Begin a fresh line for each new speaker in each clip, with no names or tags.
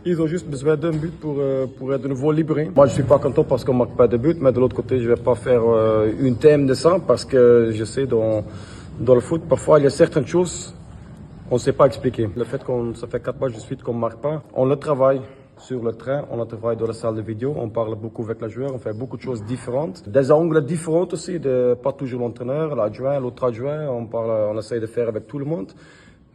Ils ont juste besoin d'un but pour être de nouveau libérés. Moi, je suis pas content parce qu'on marque pas de but, mais de l'autre côté, je vais pas faire une thème de ça parce que je sais dans le foot, parfois, il y a certaines choses on ne sait pas expliquer. Le fait qu'on ça fait 4 matchs de suite qu'on ne marque pas, on le travaille sur le terrain, on le travaille dans la salle de vidéo, on parle beaucoup avec les joueurs, on fait beaucoup de choses différentes. Des angles différents aussi, pas toujours l'entraîneur, l'adjoint, l'autre adjoint, on essaye de faire avec tout le monde.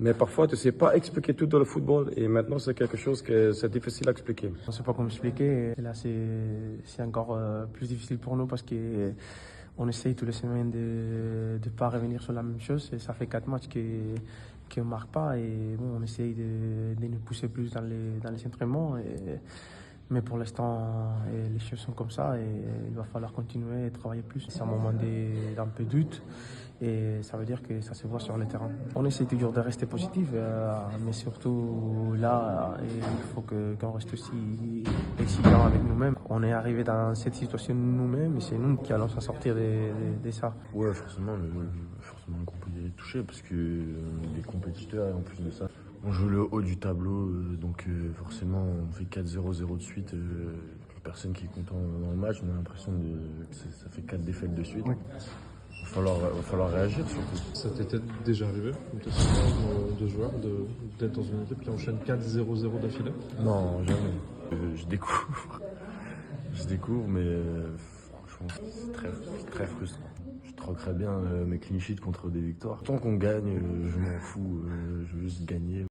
Mais parfois, tu ne sais pas expliquer tout dans le football et maintenant, c'est quelque chose que c'est difficile à expliquer.
On ne sait pas comment expliquer. Et là, c'est encore plus difficile pour nous parce qu'on essaye toutes les semaines de ne pas revenir sur la même chose. Et ça fait 4 matchs qu'on ne marque pas et bon, on essaye de nous pousser plus dans les entraînements. Mais pour l'instant, les choses sont comme ça et il va falloir continuer et travailler plus. C'est un moment d'un peu de doute et ça veut dire que ça se voit sur le terrain. On essaie toujours de rester positif, mais surtout là, il faut qu'on reste aussi exigeant avec nous-mêmes. On est arrivé dans cette situation nous-mêmes et c'est nous qui allons s'en sortir de ça.
Ouais, forcément, le groupe est touché parce que les compétiteurs et en plus de ça, on joue le haut du tableau, donc forcément on fait 4-0-0 de suite. Personne qui est content dans le match, on a l'impression que ça fait 4 défaites de suite.
Oui.
Il va falloir réagir surtout.
Ça t'était déjà arrivé de joueurs d'être dans une équipe qui enchaîne 4-0-0 d'affilée?
Non, jamais. Je découvre. Je découvre, mais franchement, c'est très frustrant. Je troquerais bien mes clean sheets contre des victoires. Tant qu'on gagne, je m'en fous. Je veux juste gagner.